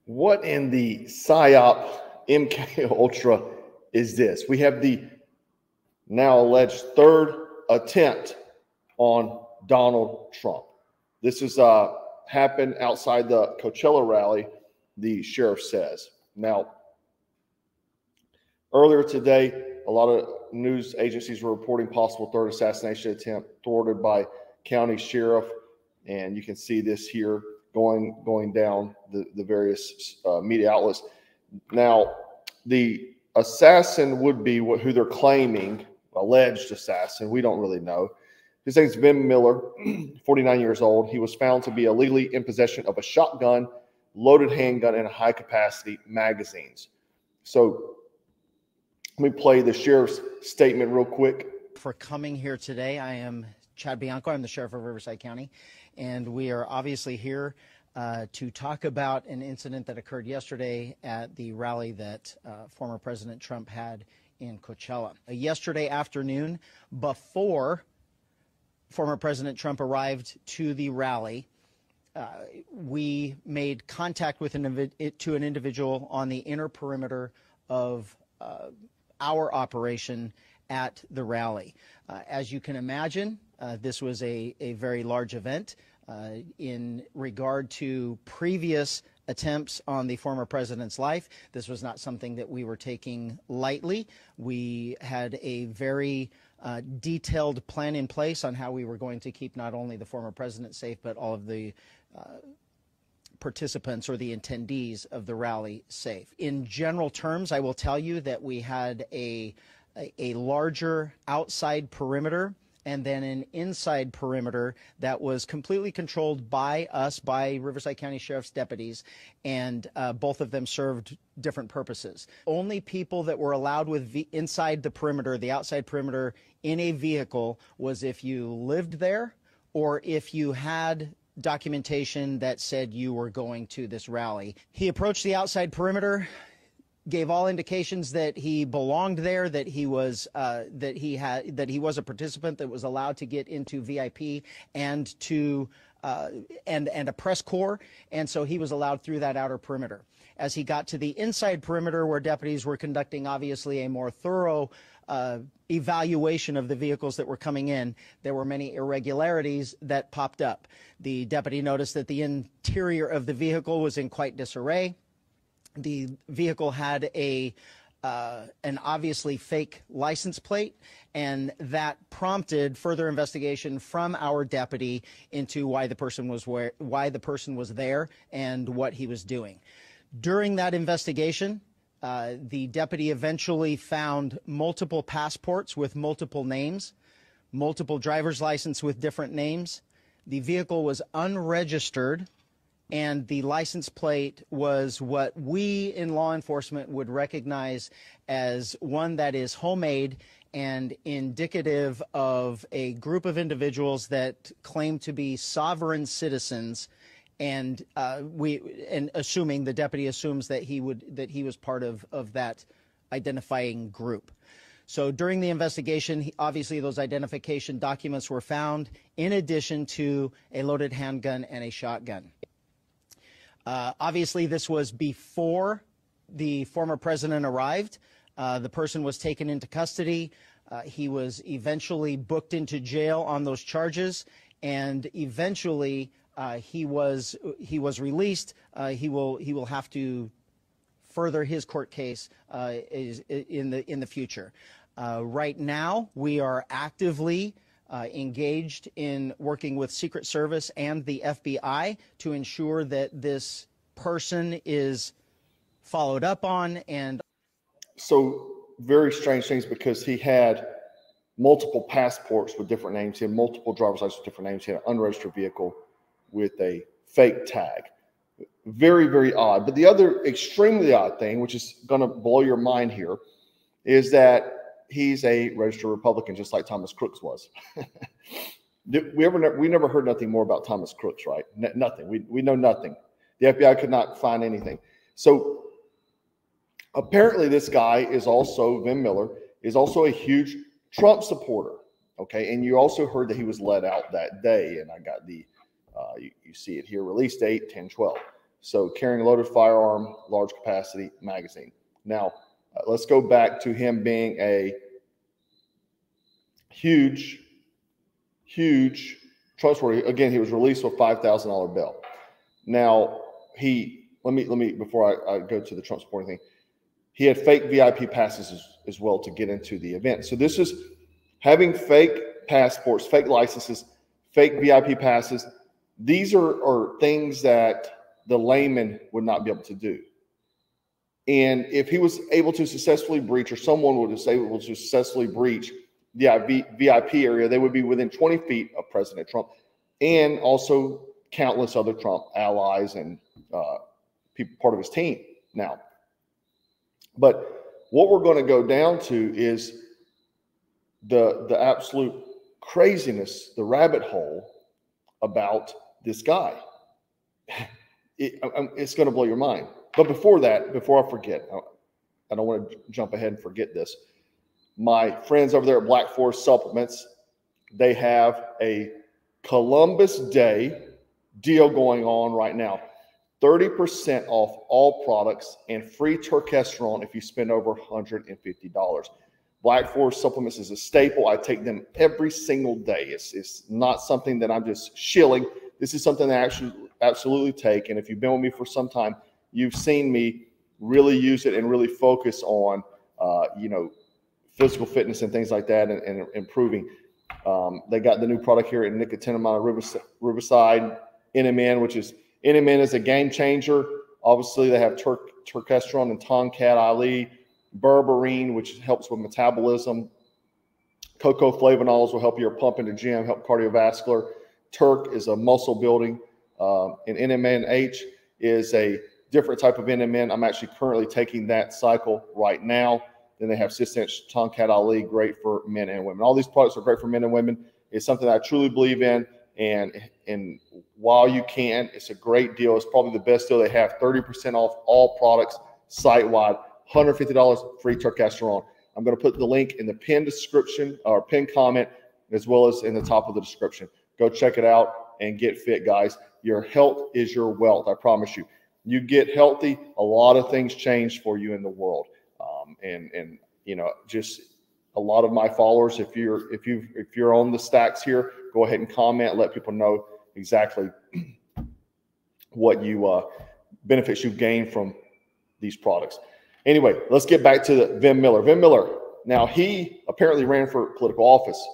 What in the PSYOP MK Ultra is this? We have the now alleged third attempt on Donald Trump. This has happened outside the Coachella rally, the sheriff says. Now, earlier today, a lot of news agencies were reporting possible third assassination attempt thwarted by county sheriff, and you can see this here going down the various media outlets. Now, the assassin would be who they're claiming, alleged assassin. We don't really know. His name's Vin Miller, 49 years old. He was found to be illegally in possession of a shotgun, loaded handgun, and high-capacity magazines. So let me play the sheriff's statement real quick. For coming here today, I am Chad Bianco. I'm the sheriff of Riverside County, and we are obviously here to talk about an incident that occurred yesterday at the rally that former President Trump had in Coachella. Yesterday afternoon, before former President Trump arrived to the rally, we made contact with an individual on the inner perimeter of our operation at the rally. As you can imagine, this was a very large event. In regard to previous attempts on the former president's life, this was not something that we were taking lightly. We had a very detailed plan in place on how we were going to keep not only the former president safe, but all of the participants or the attendees of the rally safe. In general terms, I will tell you that we had a larger outside perimeter and then an inside perimeter that was completely controlled by us, by Riverside County Sheriff's deputies, and both of them served different purposes. Only people that were allowed inside the perimeter, the outside perimeter, in a vehicle was if you lived there or if you had documentation that said you were going to this rally. He approached the outside perimeter, gave all indications that he belonged there, that he was a participant that was allowed to get into VIP and to and a press corps, and so he was allowed through that outer perimeter. As he got to the inside perimeter, where deputies were conducting obviously a more thorough evaluation of the vehicles that were coming in, there were many irregularities that popped up. The deputy noticed that the interior of the vehicle was in quite disarray. The vehicle had an obviously fake license plate, and that prompted further investigation from our deputy into why the person was there and what he was doing. During that investigation, the deputy eventually found multiple passports with multiple names, multiple driver's license with different names. The vehicle was unregistered, and the license plate was what we in law enforcement would recognize as one that is homemade and indicative of a group of individuals that claim to be sovereign citizens, and assuming, the deputy assumes that he was part of that identifying group. So during the investigation, obviously those identification documents were found, in addition to a loaded handgun and a shotgun. Obviously, this was before the former president arrived. The person was taken into custody. He was eventually booked into jail on those charges, and eventually he was released. He will have to further his court case in the future. Right now, we are actively engaged in working with Secret Service and the FBI to ensure that this person is followed up on. And so very strange things, because he had multiple passports with different names. He had multiple driver's licenses with different names. He had an unregistered vehicle with a fake tag. Very, very odd. But the other extremely odd thing, which is going to blow your mind here, is that he's a registered Republican, just like Thomas Crooks was. We never heard nothing more about Thomas Crooks, right? Nothing. We know nothing. The FBI could not find anything. So apparently this guy is also, Vin Miller, is also a huge Trump supporter. Okay. And you also heard that he was let out that day. And I got the, you see it here, release date 10/12. So carrying a loaded firearm, large capacity magazine. Now, let's go back to him being a huge trustworthy. Again, he was released with $5,000 bail. Now, let me before I go to the Trump supporting thing, he had fake VIP passes as well to get into the event. So this is having fake passports, fake licenses, fake VIP passes. These are things that the layman would not be able to do. And if he was able to successfully breach, or someone was able to successfully breach the VIP area, they would be within 20 feet of President Trump and also countless other Trump allies and people part of his team now. But what we're going to go down to is the absolute craziness, the rabbit hole about this guy. It's going to blow your mind. But before that, before I forget, I don't want to jump ahead and forget this. My friends over there at Black Forest Supplements, they have a Columbus Day deal going on right now. 30% off all products and free turkesterone if you spend over $150. Black Forest Supplements is a staple. I take them every single day. It's not something that I'm just shilling. This is something that I actually absolutely take. And if you've been with me for some time, you've seen me really use it and really focus on, physical fitness and things like that and improving. They got the new product here in nicotinamide riboside, NMN, which is NMN is a game changer. Obviously, they have turkesterone and Tongkat Ali, berberine, which helps with metabolism. Cocoa flavonols will help your pump in the gym, help cardiovascular. Turk is a muscle building. And NMNH is a different type of NMN. I'm actually currently taking that cycle right now. Then they have Cistench, Tongkat Ali, great for men and women. All these products are great for men and women. It's something that I truly believe in. And while you can, it's a great deal. It's probably the best deal they have. 30% off all products site-wide, $150 free turkesterone. I'm going to put the link in the pinned description or pinned comment as well as in the top of the description. Go check it out and get fit, guys. Your health is your wealth. I promise you. You get healthy, a lot of things change for you in the world. And just a lot of my followers, if you're on the stacks here, go ahead and comment, let people know exactly what benefits you gain from these products. Anyway, let's get back to Vin Miller. Vin Miller, now he apparently ran for political office,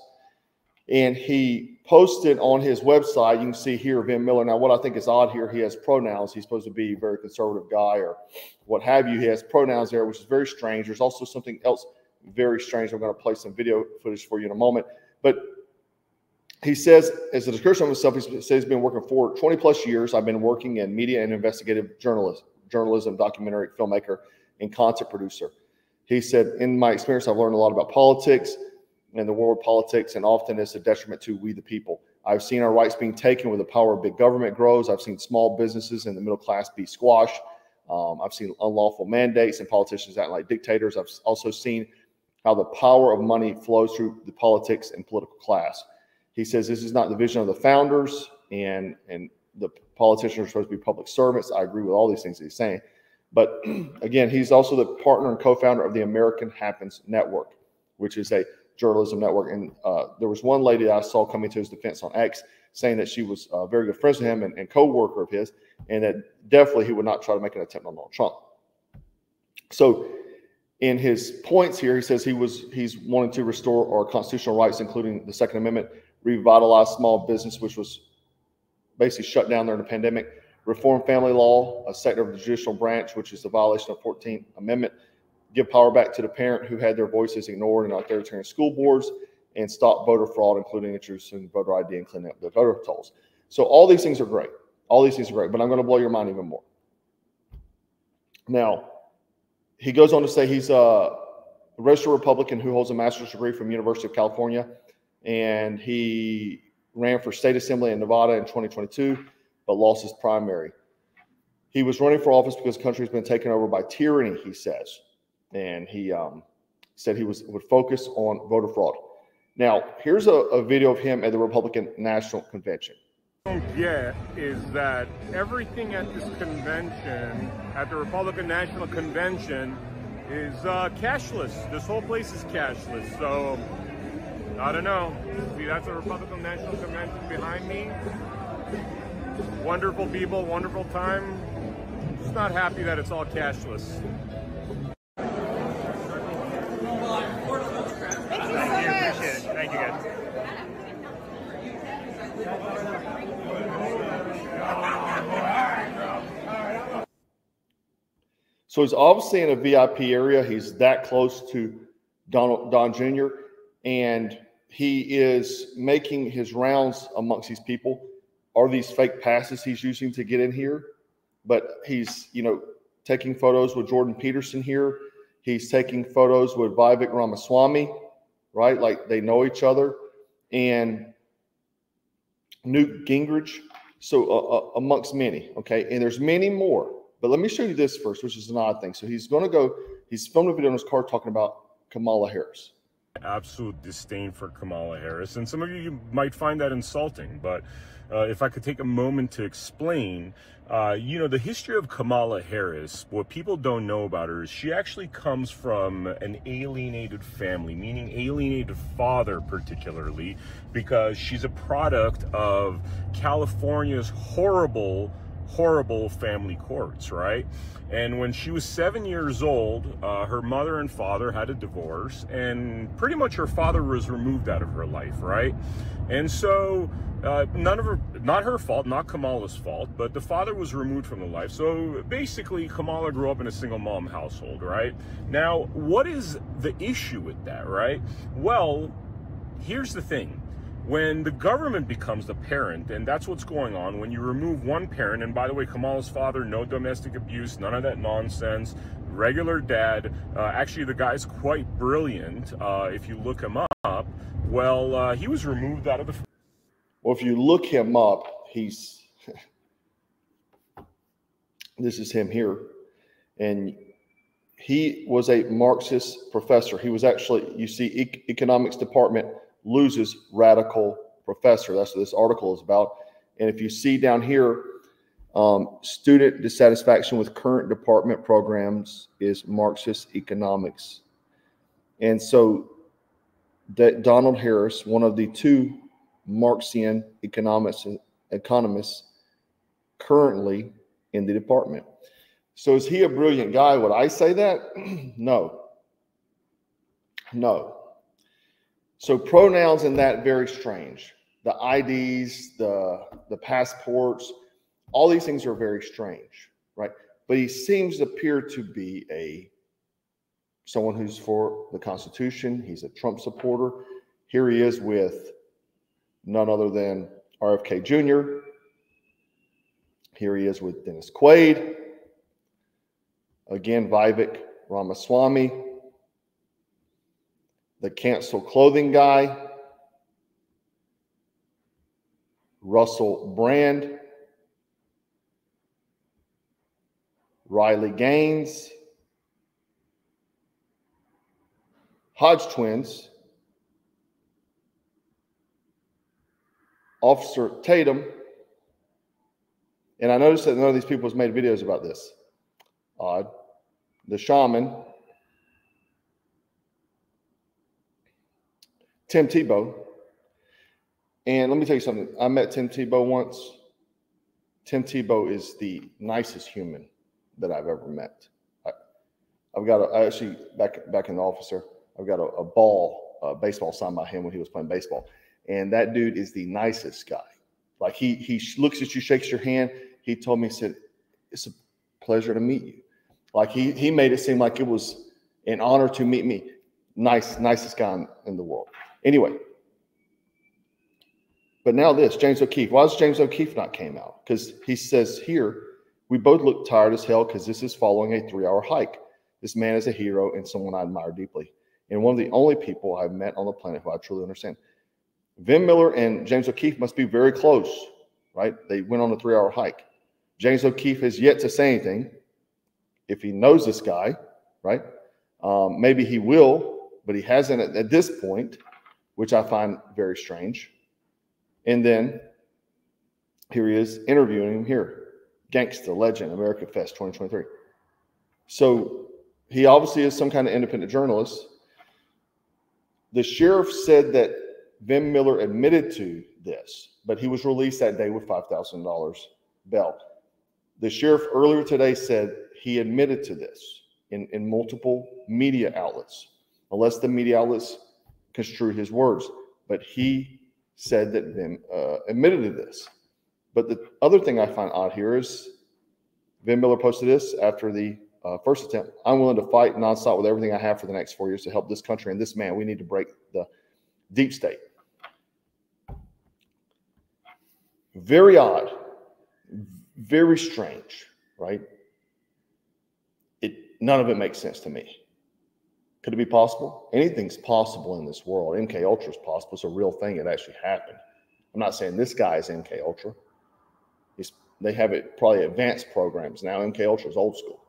and he posted on his website, you can see here, Vin Miller. Now, what I think is odd here, he has pronouns. He's supposed to be a very conservative guy or what have you. He has pronouns there, which is very strange. There's also something else very strange. I'm going to play some video footage for you in a moment. But he says, as a description of himself, he says he's been working for 20 plus years. I've been working in media and investigative journalism, documentary filmmaker, and content producer. He said, in my experience, I've learned a lot about politics and the world of politics, and often it's a detriment to we the people. I've seen our rights being taken with the power of big government grows. I've seen small businesses and the middle class be squashed. I've seen unlawful mandates and politicians acting like dictators. I've also seen how the power of money flows through the politics and political class. He says this is not the vision of the founders, and the politicians are supposed to be public servants. I agree with all these things that he's saying. But again, he's also the partner and co-founder of the American Happens Network, which is a journalism network. And there was one lady that I saw coming to his defense on X saying that she was very good friends with him and co-worker of his, and that definitely he would not try to make an attempt on Donald Trump. So in his points here, he says he's wanting to restore our constitutional rights, including the Second Amendment, revitalize small business, which was basically shut down during the pandemic, reform family law, a sector of the judicial branch, which is the violation of 14th Amendment, give power back to the parent who had their voices ignored in authoritarian school boards, and stop voter fraud, including introducing voter ID and cleaning up the voter tolls. So all these things are great. All these things are great, but I'm going to blow your mind even more. Now, he goes on to say he's a registered Republican who holds a master's degree from University of California, and he ran for state assembly in Nevada in 2022, but lost his primary. He was running for office because the country has been taken over by tyranny, he says. And he said he would focus on voter fraud. Now, here's a video of him at the Republican National Convention. don't get is that everything at this convention, at the Republican National Convention, is cashless. This whole place is cashless. So, I don't know. See, that's the Republican National Convention behind me. Wonderful people, wonderful time. Just not happy that it's all cashless. Thank you so much. Appreciate it. Thank you, guys. So he's obviously in a VIP area. He's that close to Don Jr. And he is making his rounds amongst these people. Are these fake passes he's using to get in here? But he's, taking photos with Jordan Peterson here. He's taking photos with Vivek Ramaswamy, right? Like they know each other. And Newt Gingrich. So amongst many, okay? And there's many more. But let me show you this first, which is an odd thing. So he's going to go, he's filmed a video in his car talking about Kamala Harris. Absolute disdain for Kamala Harris. And some of you might find that insulting, but if I could take a moment to explain, the history of Kamala Harris, what people don't know about her is she actually comes from an alienated family, meaning alienated father particularly, because she's a product of California's horrible family courts, right? And when she was 7 years old, her mother and father had a divorce, and pretty much her father was removed out of her life, right? And so not her fault, not Kamala's fault, but the father was removed from the life. So basically, Kamala grew up in a single mom household, right? Now, what is the issue with that, right? Well, here's the thing. When the government becomes the parent, and that's what's going on, when you remove one parent, and by the way, Kamala's father, no domestic abuse, none of that nonsense, regular dad, actually the guy's quite brilliant, if you look him up, well, he was removed out of the... Well, if you look him up, he's, this is him here, and he was a Marxist professor. He was actually, you see, economics department loses radical professor. That's what this article is about. And if you see down here, student dissatisfaction with current department programs is Marxist economics. And so that Donald Harris, one of the two Marxian economists currently in the department. So is he a brilliant guy? Would I say that? No. So pronouns in that, very strange. The IDs, the passports, all these things are very strange, right? But he seems to appear to be someone who's for the Constitution. He's a Trump supporter. Here he is with none other than RFK Jr. Here he is with Dennis Quaid. Again, Vivek Ramaswamy. The cancel clothing guy, Russell Brand, Riley Gaines, Hodge twins, Officer Tatum, and I noticed that none of these people has made videos about this. Odd. The shaman, Tim Tebow. And let me tell you something. I met Tim Tebow once. Tim Tebow is the nicest human that I've ever met. I've got actually back in the office there, I've got a baseball signed by him when he was playing baseball. And that dude is the nicest guy. Like he looks at you, shakes your hand. He told me, he said, "It's a pleasure to meet you." Like he made it seem like it was an honor to meet me. Nicest guy in the world. Anyway, but now this, James O'Keefe. Why does James O'Keefe not came out? Because he says here, we both look tired as hell because this is following a 3-hour hike. This man is a hero and someone I admire deeply. And one of the only people I've met on the planet who I truly understand. Vin Miller and James O'Keefe must be very close, right? They went on a 3-hour hike. James O'Keefe has yet to say anything. If he knows this guy, right? Maybe he will, but he hasn't at this point, which I find very strange. And then Here he is interviewing him here. Gangsta legend, America Fest 2023. So he obviously is some kind of independent journalist. The sheriff said that Vin Miller admitted to this, but he was released that day with $5,000 bail. The sheriff earlier today said he admitted to this in multiple media outlets, unless the media outlets construe his words. But he said that Vin admitted to this. But the other thing I find odd here is Vin Miller posted this after the first attempt. I'm willing to fight nonstop with everything I have for the next 4 years to help this country and this man. We need to break the deep state. Very odd, very strange, right? None of it makes sense to me. Could it be possible? Anything's possible in this world. MK Ultra is possible. It's a real thing. It actually happened. I'm not saying this guy is MK Ultra. They have it probably advanced programs now. MK Ultra is old school.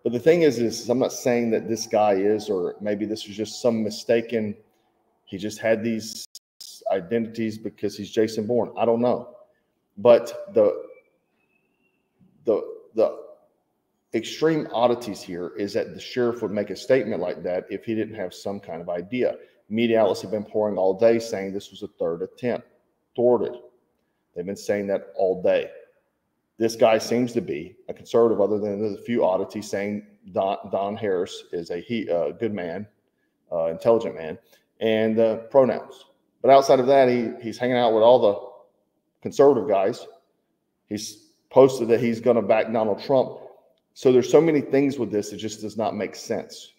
But the thing is I'm not saying that this guy is, or maybe this was just some mistaken. He just had these identities because he's Jason Bourne. I don't know. But the extreme oddities here is that the sheriff would make a statement like that if he didn't have some kind of idea. Media outlets have been pouring all day saying this was a third attempt, thwarted. They've been saying that all day. This guy seems to be a conservative, other than the few oddities saying Don Harris is a good man, intelligent man, and pronouns. But outside of that, he's hanging out with all the conservative guys. He's posted that he's going to back Donald Trump. So there's so many things with this, it just does not make sense.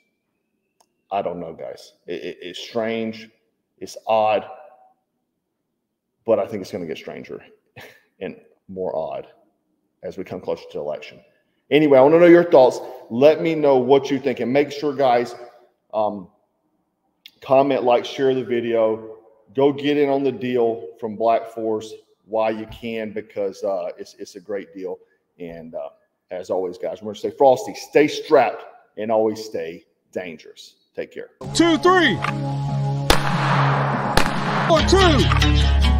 I don't know, guys. It's strange. It's odd. But I think it's going to get stranger and more odd as we come closer to election. Anyway, I want to know your thoughts. Let me know what you think. And make sure, guys, comment, like, share the video. Go get in on the deal from Black Force while you can, because it's a great deal. And as always, guys, we're going to stay frosty, stay strapped, and always stay dangerous. Take care. 2, 3. 4, 2.